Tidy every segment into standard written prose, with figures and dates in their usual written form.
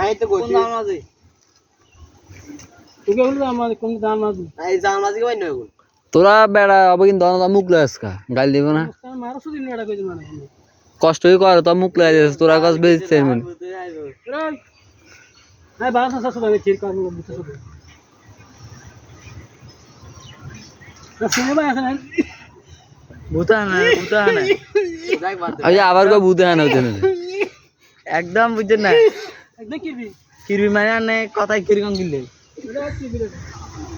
I তো কইছি কোন জামাজি তুই বল জামাজি কোন জামাজি এই জামাজি কই নয় কোন তোরা বেড়া হবে কিন্তু না মুখ লাগাসকা গাল দিব না মারো সুদিন এটা কই দিনা কষ্টই কর তো মুখ লাগাইছিস তোরা কাজ বেচছিস মানে আই বাস আছে সুদানে চির কাজ বুঝতে সুদে না সিনেমা আছে না ভূতা না আচ্ছা আবার কো ভূতা না হইছে না একদম বুঝছেন না একদম কিরবি কিরবি মানে আনে কথাই কিরকম গিলে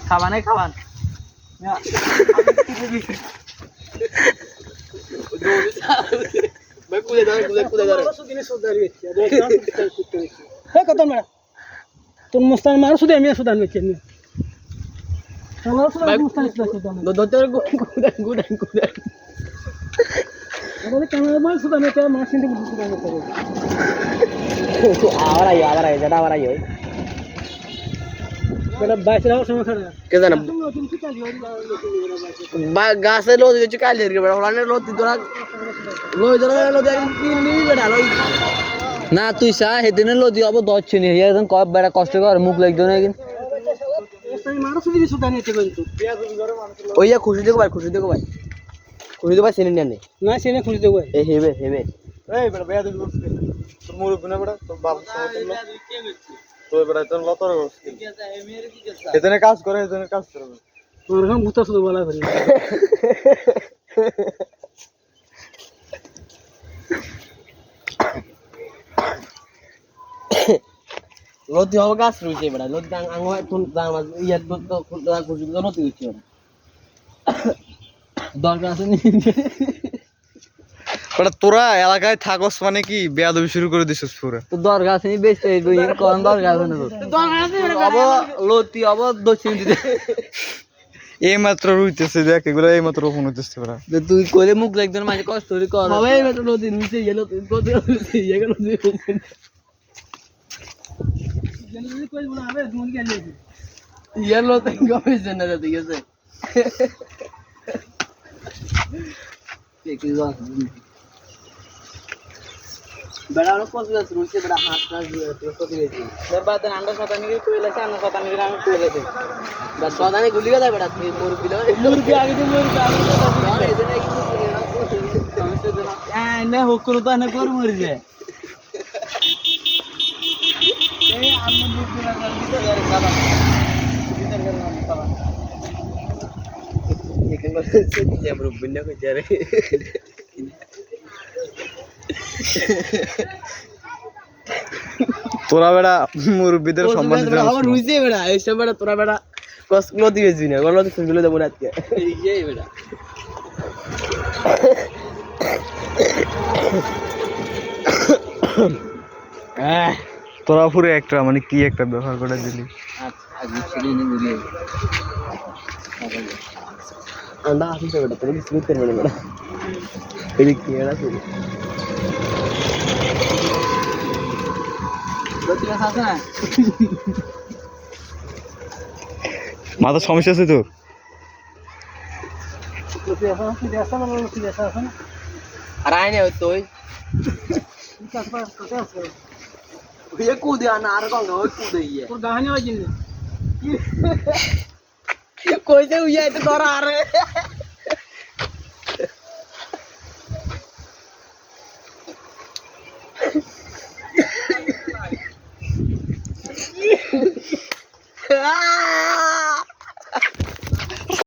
খাবানে খাবান ভাই কুদে ধরে সুদিনে সুদারি হচ্ছে হে কত মেরা তোর মুস্তান মারো সুদে আমি সুদান হচ্ছে নি আমার সুদান মুস্তান সুদান দোতর গুদা আমাদের ক্যামেরা মাল সুদান হচ্ছে মাসিন দিয়ে সুদান হচ্ছে আবার আই যেটা আবার আই বেটা 22 টাকা সময় খাড়া কে জানা তুমি কি কাজ গাছে লো দিছে কাল এর বেড়া ওলানে লো তোরা লই ধরে লো দেখ কিনলি বেড়া লই না তুই সা হেদিনে লো দি অব দচ্ছে নি একদম কব বেড়া কষ্ট কর মুখ লাগতো না কিন্তু এই মারো সুদিনে সুদান হচ্ছে কিন্তু ওইয়া খুশি দেখো ভাই খুশি দেখো ভাই সিনে নেনে না সিনে খুঁজে দেবো এ হেবে এই বেটা বেয়া দিল তোর মুরব্বি না বেটা তোর বাপ সমতল তো বেটা তোর লতর এখানে কাজ করে তোর গাম ভূতা শুধু বলা করি লতি হবে গাছ রইছে বেটা লতি আঙ্গ তুন দাম ইয়া তো খুশি তো লতি হইছে দরকার আছে নি বেটা তোরা এলাকায় থাকস মানে কি বেয়াদবি শুরু করে দিছিস পুরো তো দরকার আছে নি বেচতে দুই কোন দরকার আছে না তো দরকার আছে অব লতি অব দক্ষিণ দিতে এই মাত্র রইতেছে দেখ এগুলা এই মাত্র ফোন হইতেছে বেটা তুই কইলে মুখ লাগবে না মাঝে কষ্ট করে কর হবে বেটা নদী নিচে গেল কত নিচে গেল জলদি কই বলা হবে দুন কে যাবে ইয়ার লতি গমেছে না ঠিক আছে কি যা বেড়া লোক কত আছে রুইছে বেড়া হাত কাজ কত গেছে বাদ আন্ডা শতানি কে কইলা আন্ডা শতানি কে আমি কইলা দে বাদ শতানি গুলি গেল বেড়া তুই মোর বিলো মুরগি আগে দে মুরগি আগে আর এদিন কি সমস্যা দেনা না হকুর তো না কর মরি যায় এই আমরা মুরগি না দিতে আর খাবা দিতে গেল না খাবা এখানে যে আমরা বিন্না কই যারে তোরা বেটা মুরব্বিদের সম্মান দিতে আমার রুইছে বেড়া এইসব বেড়া তোরা বেড়া কসগুলো দিবেছি না গলো তো ফুলগুলো দেব না আজকে এই বেড়া তোরা পুরো একটা মানে কি একটা ব্যবহার করে দিলি আচ্ছা ছেড়ে নি গুলি আন্ডা আসছে বেটা তোর কিছু করতে পারবে না এই কি এরা শুরু লতি গাছ আছে না মাথা সমস্যা আছে তোর লতি আছে না লতি আছে না আর আইনে তুই কাজ পাস কত আছে ये कूद आना आर कौन हो कूद ही है তোর গাহানি হয় জিনে कोई से हुई है तो डर आ रहे